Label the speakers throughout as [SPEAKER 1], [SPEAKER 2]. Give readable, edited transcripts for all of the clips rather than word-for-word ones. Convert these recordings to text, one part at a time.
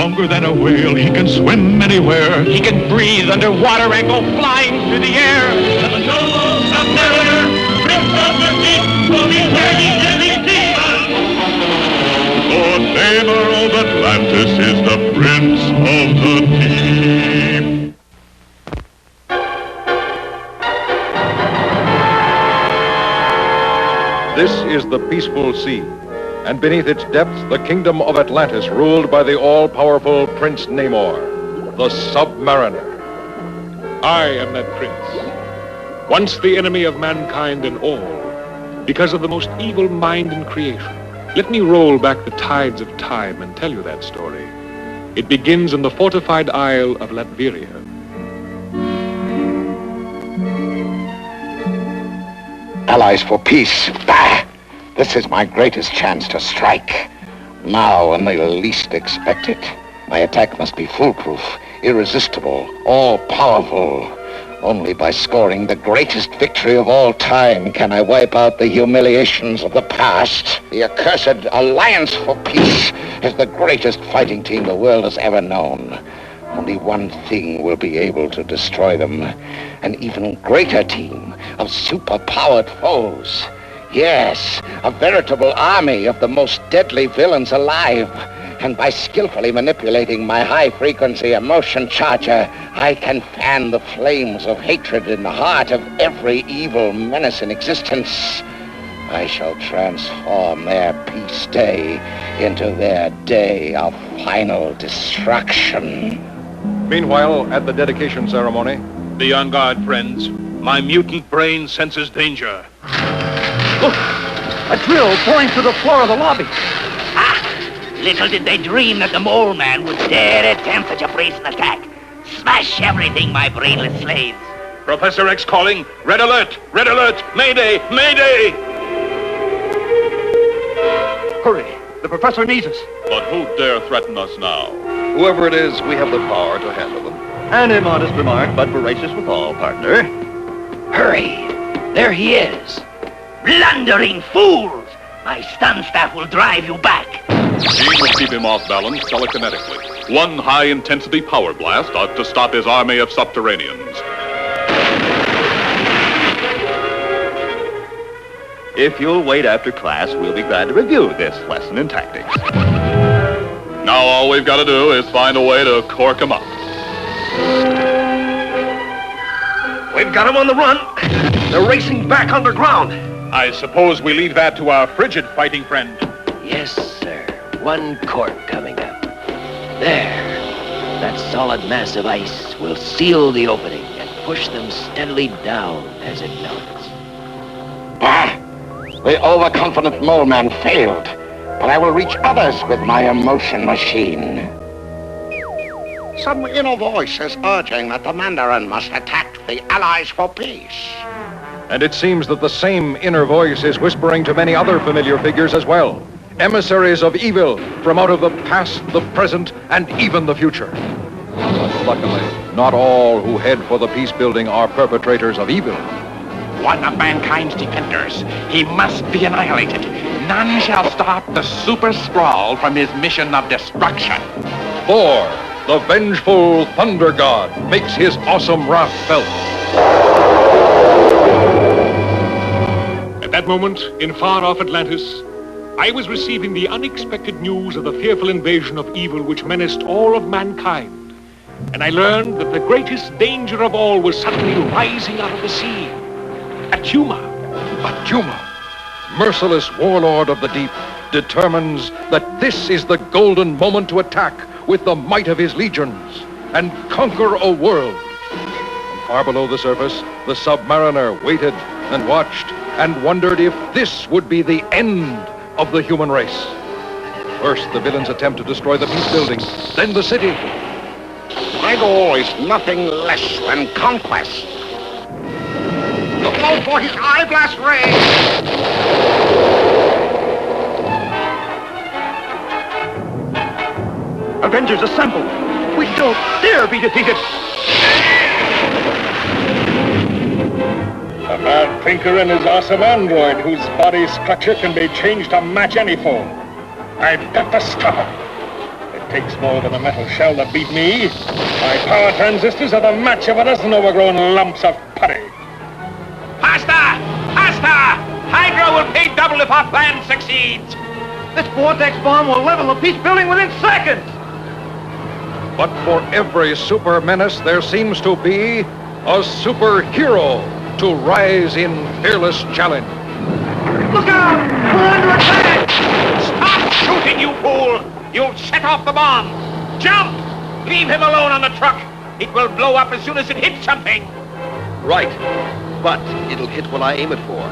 [SPEAKER 1] stronger than a whale. He can swim anywhere.
[SPEAKER 2] He can breathe underwater and go flying through the air.
[SPEAKER 3] The noble submariner, Prince of the Deep, will be ready any season.
[SPEAKER 1] Lord Namor of Atlantis is the Prince of the Deep.
[SPEAKER 4] This is the peaceful sea, and beneath its depths, the kingdom of Atlantis, ruled by the all-powerful Prince Namor, the Submariner.
[SPEAKER 5] I am that prince, once the enemy of mankind and all, because of the most evil mind in creation. Let me roll back the tides of time and tell you that story. It begins in the fortified isle of Latveria.
[SPEAKER 6] Allies for peace. Bah! This is my greatest chance to strike. Now, when they least expect it. My attack must be foolproof, irresistible, all-powerful. Only by scoring the greatest victory of all time can I wipe out the humiliations of the past. The accursed Alliance for Peace is the greatest fighting team the world has ever known. Only one thing will be able to destroy them. An even greater team of super-powered foes. Yes, a veritable army of the most deadly villains alive. And by skillfully manipulating my high-frequency emotion charger, I can fan the flames of hatred in the heart of every evil menace in existence. I shall transform their peace day into their day of final destruction.
[SPEAKER 4] Meanwhile, at the dedication ceremony...
[SPEAKER 7] Be on guard, friends. My mutant brain senses danger.
[SPEAKER 2] Look! A drill boring through the floor of the lobby.
[SPEAKER 8] Little did they dream that the Mole Man would dare attempt such a brazen attack. Smash everything, my brainless slaves.
[SPEAKER 7] Professor X calling. Red alert! Red alert! Mayday! Mayday!
[SPEAKER 2] Hurry! The professor needs us.
[SPEAKER 1] But who dare threaten us now?
[SPEAKER 4] Whoever it is, we have the power to handle them.
[SPEAKER 2] An immodest remark, but veracious withal, partner.
[SPEAKER 8] Hurry! There he is. Blundering fools! My stun staff will drive you back.
[SPEAKER 1] We will keep him off balance telekinetically. One high-intensity power blast ought to stop his army of subterraneans.
[SPEAKER 2] If you'll wait after class, we'll be glad to review this lesson in tactics.
[SPEAKER 1] Now all we've got to do is find a way to cork him up.
[SPEAKER 2] We've got him on the run. They're racing back underground.
[SPEAKER 7] I suppose we leave that to our frigid fighting friend.
[SPEAKER 9] Yes, sir. One cork coming up. There. That solid mass of ice will seal the opening and push them steadily down as it melts.
[SPEAKER 6] The overconfident Mole Man failed, but I will reach others with my emotion machine. Some inner voice is urging that the Mandarin must attack the Allies for Peace.
[SPEAKER 4] And it seems that the same inner voice is whispering to many other familiar figures as well. Emissaries of evil from out of the past, the present, and even the future. But luckily, not all who head for the peace building are perpetrators of evil.
[SPEAKER 2] One of mankind's defenders. He must be annihilated. None shall stop the Super Sprawl from his mission of destruction.
[SPEAKER 4] Thor, the vengeful thunder god, makes his awesome wrath felt.
[SPEAKER 5] At that moment, in far-off Atlantis, I was receiving the unexpected news of the fearful invasion of evil which menaced all of mankind. And I learned that the greatest danger of all was suddenly rising out of the sea. Atuma.
[SPEAKER 4] Atuma, merciless warlord of the deep, determines that this is the golden moment to attack with the might of his legions and conquer a world. From far below the surface, the Submariner waited and watched and wondered if this would be the end of the human race. First, the villains attempt to destroy the peace building, then the city.
[SPEAKER 6] My goal is nothing less than conquest. Look out for his eye blast ray!
[SPEAKER 2] Avengers assemble! We don't dare be defeated!
[SPEAKER 5] A mad thinker and his awesome android whose body structure can be changed to match any foe. I've got to stop him. It takes more than a metal shell to beat me. My power transistors are the match of a dozen overgrown lumps of putty.
[SPEAKER 2] Faster! Faster! Hydra will pay double if our plan succeeds.
[SPEAKER 10] This vortex bomb will level the Peace Building within seconds.
[SPEAKER 4] But for every super menace, there seems to be a superhero to rise in fearless challenge.
[SPEAKER 10] Look out! We're under attack!
[SPEAKER 2] Stop shooting, you fool! You'll set off the bomb. Jump! Leave him alone on the truck. It will blow up as soon as it hits something.
[SPEAKER 11] Right. But it'll hit what I aim it for.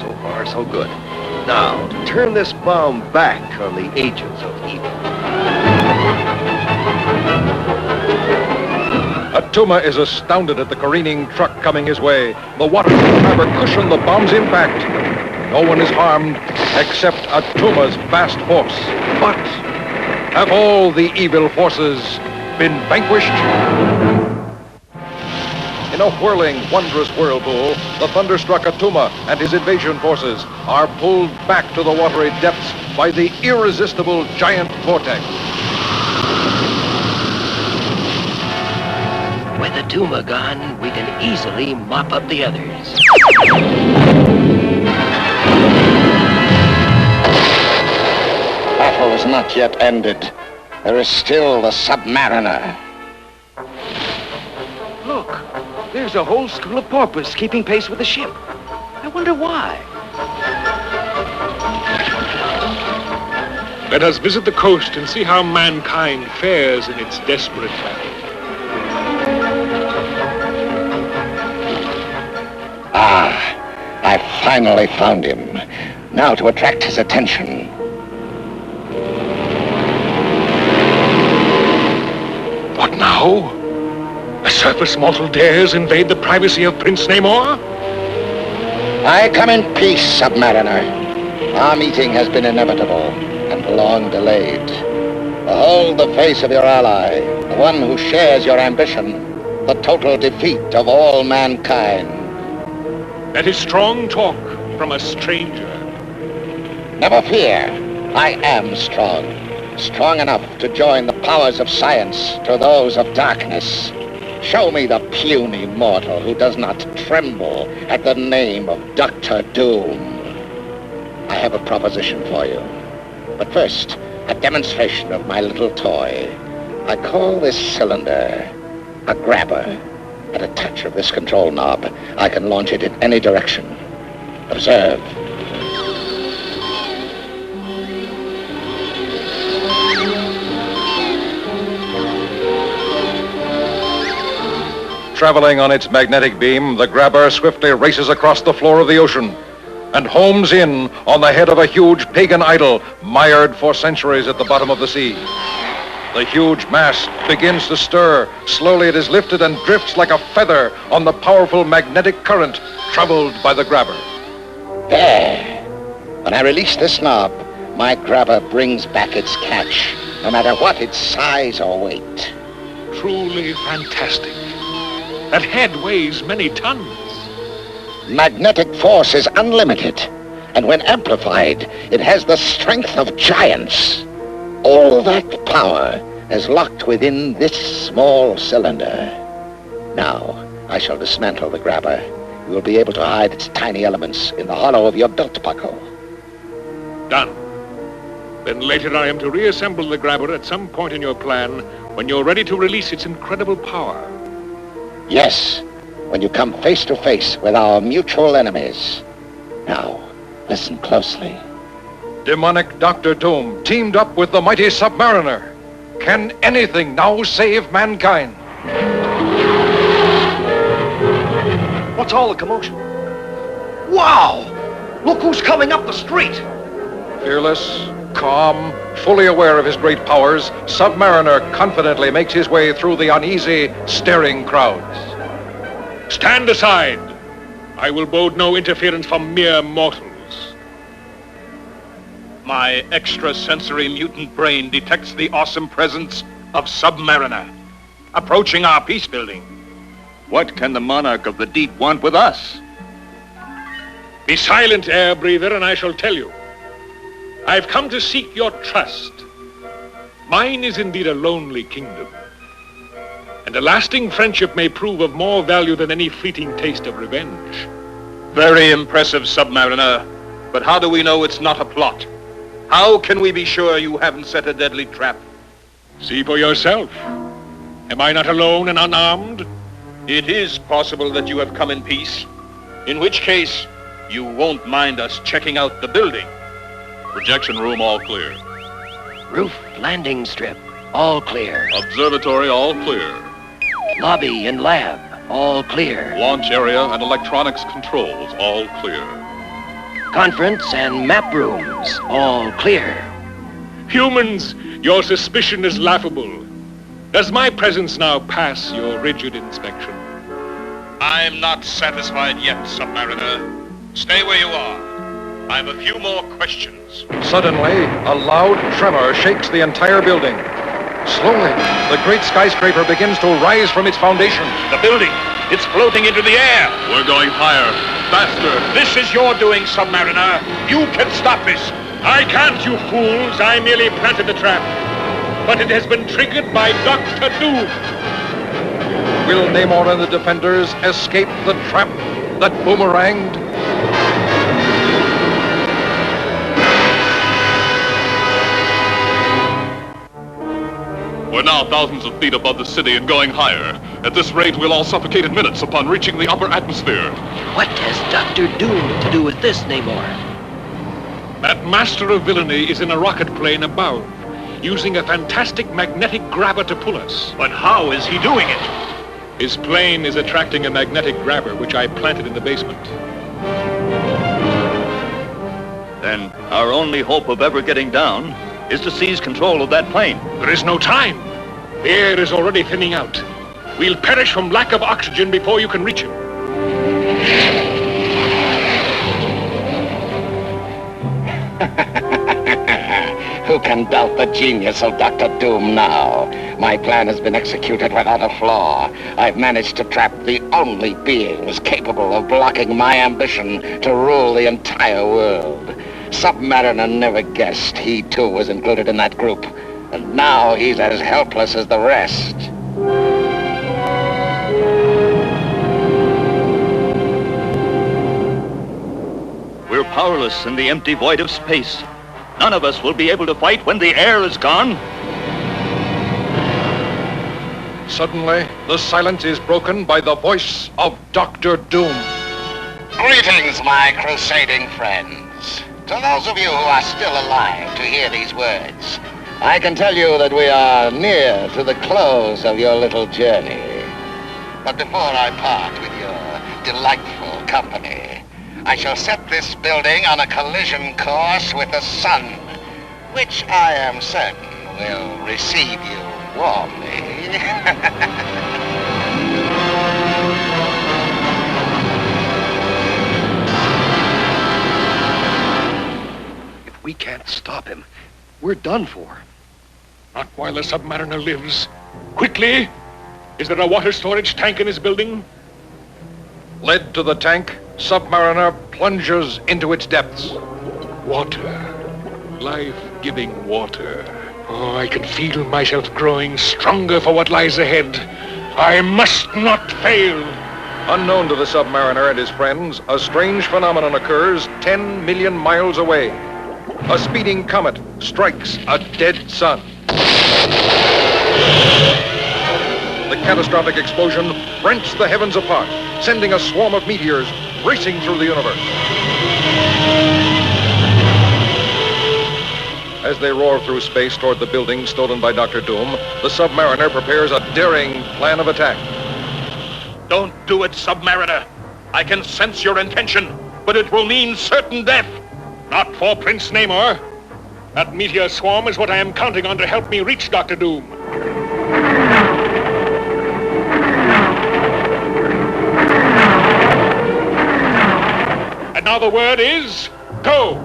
[SPEAKER 11] So far, so good. Now, to turn this bomb back on the agents of evil.
[SPEAKER 4] Attuma is astounded at the careening truck coming his way. The water grabber cushioned the bomb's impact. No one is harmed except Attuma's vast force. But have all the evil forces been vanquished? In a whirling, wondrous whirlpool, the thunderstruck Attuma and his invasion forces are pulled back to the watery depths by the irresistible giant vortex.
[SPEAKER 9] With Attuma gone, we can easily mop up the others.
[SPEAKER 6] Battle is not yet ended. There is still the Submariner.
[SPEAKER 10] Look, there's a whole school of porpoise keeping pace with the ship. I wonder why.
[SPEAKER 5] Let us visit the coast and see how mankind fares in its desperate battle.
[SPEAKER 6] I finally found him. Now to attract his attention.
[SPEAKER 5] What now? A surface mortal dares invade the privacy of Prince Namor?
[SPEAKER 6] I come in peace, Submariner. Our meeting has been inevitable and long delayed. Behold the face of your ally, the one who shares your ambition, the total defeat of all mankind.
[SPEAKER 5] That is strong talk from a stranger.
[SPEAKER 6] Never fear, I am strong. Strong enough to join the powers of science to those of darkness. Show me the puny mortal who does not tremble at the name of Dr. Doom. I have a proposition for you. But first, a demonstration of my little toy. I call this cylinder a grabber. At a touch of this control knob, I can launch it in any direction. Observe.
[SPEAKER 4] Traveling on its magnetic beam, the grabber swiftly races across the floor of the ocean and homes in on the head of a huge pagan idol mired for centuries at the bottom of the sea. The huge mass begins to stir. Slowly it is lifted and drifts like a feather on the powerful magnetic current traveled by the grabber.
[SPEAKER 6] There. When I release this knob, my grabber brings back its catch, no matter what its size or weight.
[SPEAKER 5] Truly fantastic. That head weighs many tons.
[SPEAKER 6] Magnetic force is unlimited, and when amplified, it has the strength of giants. All that power is locked within this small cylinder. Now, I shall dismantle the grabber. You will be able to hide its tiny elements in the hollow of your belt buckle.
[SPEAKER 5] Done. Then later I am to reassemble the grabber at some point in your plan when you're ready to release its incredible power.
[SPEAKER 6] Yes, when you come face to face with our mutual enemies. Now, listen closely.
[SPEAKER 4] Demonic Dr. Doom teamed up with the mighty Submariner. Can anything now save mankind?
[SPEAKER 10] What's all the commotion? Wow! Look who's coming up the street!
[SPEAKER 4] Fearless, calm, fully aware of his great powers, Submariner confidently makes his way through the uneasy, staring crowds.
[SPEAKER 5] Stand aside. I will bode no interference from mere mortals.
[SPEAKER 7] My extrasensory mutant brain detects the awesome presence of Submariner approaching our peace building.
[SPEAKER 1] What can the monarch of the deep want with us?
[SPEAKER 5] Be silent, air breather, and I shall tell you. I've come to seek your trust. Mine is indeed a lonely kingdom, and a lasting friendship may prove of more value than any fleeting taste of revenge.
[SPEAKER 7] Very impressive, Submariner. But how do we know it's not a plot? How can we be sure you haven't set a deadly trap?
[SPEAKER 5] See for yourself. Am I not alone and unarmed?
[SPEAKER 7] It is possible that you have come in peace. In which case, you won't mind us checking out the building.
[SPEAKER 1] Projection room all clear.
[SPEAKER 9] Roof landing strip, all clear.
[SPEAKER 1] Observatory all clear.
[SPEAKER 9] Lobby and lab, all clear.
[SPEAKER 1] Launch area and electronics controls all clear.
[SPEAKER 9] Conference and map rooms, all clear.
[SPEAKER 5] Humans, your suspicion is laughable. Does my presence now pass your rigid inspection?
[SPEAKER 7] I'm not satisfied yet, Submariner. Stay where you are. I have a few more questions.
[SPEAKER 4] Suddenly, a loud tremor shakes the entire building. Slowly, the great skyscraper begins to rise from its foundations.
[SPEAKER 7] The building, it's floating into the air.
[SPEAKER 1] We're going higher, faster.
[SPEAKER 7] This is your doing, Submariner. You can stop this.
[SPEAKER 5] I can't, you fools. I merely planted the trap. But it has been triggered by Dr. Doom.
[SPEAKER 4] Will Namor and the Defenders escape the trap that boomeranged?
[SPEAKER 1] We're now thousands of feet above the city and going higher. At this rate, we'll all suffocate in minutes upon reaching the upper atmosphere.
[SPEAKER 9] What has Dr. Doom to do with this, Namor?
[SPEAKER 5] That master of villainy is in a rocket plane above, using a fantastic magnetic grabber to pull us.
[SPEAKER 7] But how is he doing it?
[SPEAKER 5] His plane is attracting a magnetic grabber, which I planted in the basement.
[SPEAKER 12] Then our only hope of ever getting down is to seize control of that plane.
[SPEAKER 5] There is no time. The air is already thinning out. We'll perish from lack of oxygen before you can reach him.
[SPEAKER 6] Who can doubt the genius of Dr. Doom now? My plan has been executed without a flaw. I've managed to trap the only beings capable of blocking my ambition to rule the entire world. Submariner never guessed he too was included in that group. And now he's as helpless as the rest.
[SPEAKER 12] We're powerless in the empty void of space. None of us will be able to fight when the air is gone.
[SPEAKER 4] Suddenly, the silence is broken by the voice of Dr. Doom.
[SPEAKER 6] Greetings, my crusading friends. To those of you who are still alive to hear these words, I can tell you that we are near to the close of your little journey. But before I part with your delightful company, I shall set this building on a collision course with the sun, which I am certain will receive you warmly.
[SPEAKER 10] If we can't stop him, we're done for.
[SPEAKER 5] Not while the Submariner lives. Quickly! Is there a water storage tank in his building?
[SPEAKER 4] Led to the tank, Submariner plunges into its depths.
[SPEAKER 5] Water. Life-giving water. Oh, I can feel myself growing stronger for what lies ahead. I must not fail.
[SPEAKER 4] Unknown to the Submariner and his friends, a strange phenomenon occurs 10 million miles away. A speeding comet strikes a dead sun. The catastrophic explosion rents the heavens apart, sending a swarm of meteors racing through the universe. As they roar through space toward the building stolen by Dr. Doom, the Submariner prepares a daring plan of attack.
[SPEAKER 7] Don't do it, Submariner. I can sense your intention, but it will mean certain death.
[SPEAKER 5] Not for Prince Namor. That meteor swarm is what I am counting on to help me reach Dr. Doom. And now the word is, go!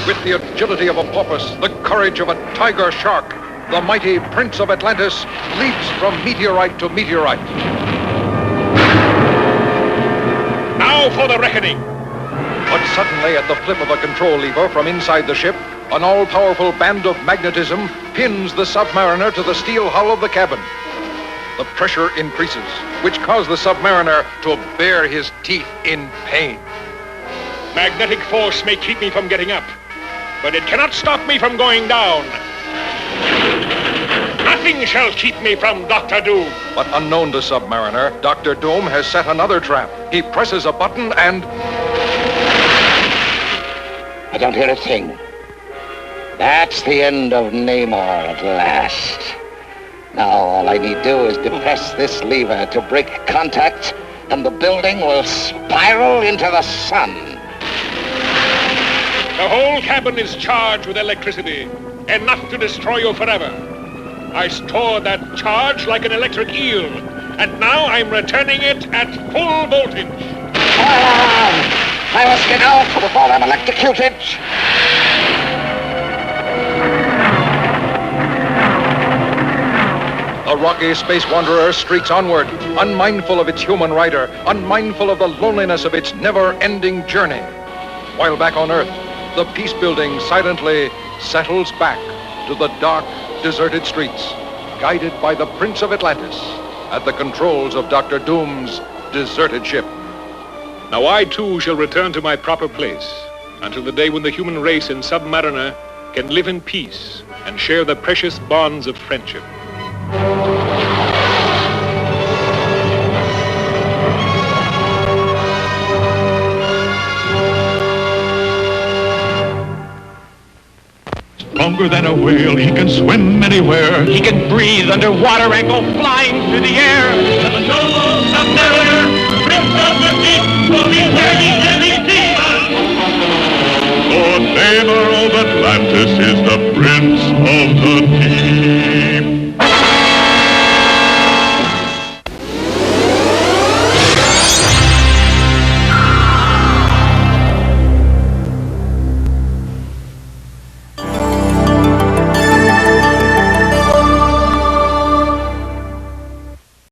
[SPEAKER 4] With the agility of a porpoise, the courage of a tiger shark, the mighty Prince of Atlantis leaps from meteorite to meteorite.
[SPEAKER 5] Now for the reckoning.
[SPEAKER 4] But suddenly, at the flip of a control lever from inside the ship, an all-powerful band of magnetism pins the submariner to the steel hull of the cabin. The pressure increases, which causes the submariner to bare his teeth in pain.
[SPEAKER 5] Magnetic force may keep me from getting up, but it cannot stop me from going down. Nothing shall keep me from Dr. Doom.
[SPEAKER 4] But unknown to Submariner, Dr. Doom has set another trap. He presses a button and...
[SPEAKER 6] I don't hear a thing. That's the end of Namor at last. Now all I need do is depress this lever to break contact, and the building will spiral into the sun.
[SPEAKER 5] The whole cabin is charged with electricity, enough to destroy you forever. I stored that charge like an electric eel, and now I'm returning it at full voltage.
[SPEAKER 6] I must get out before I'm electrocuted.
[SPEAKER 4] The rocky space wanderer streaks onward, unmindful of its human rider, unmindful of the loneliness of its never-ending journey. While back on Earth, the peace building silently settles back to the dark, deserted streets, guided by the Prince of Atlantis at the controls of Dr. Doom's deserted ship.
[SPEAKER 5] Now I too shall return to my proper place until the day when the human race in Submariner can live in peace and share the precious bonds of friendship.
[SPEAKER 3] Stronger than a whale, he can swim anywhere. He can breathe underwater and go flying through the air. The noble submariner, Prince of the Deep, will be ready any season. For Namor of Atlantis is the Prince of the Deep.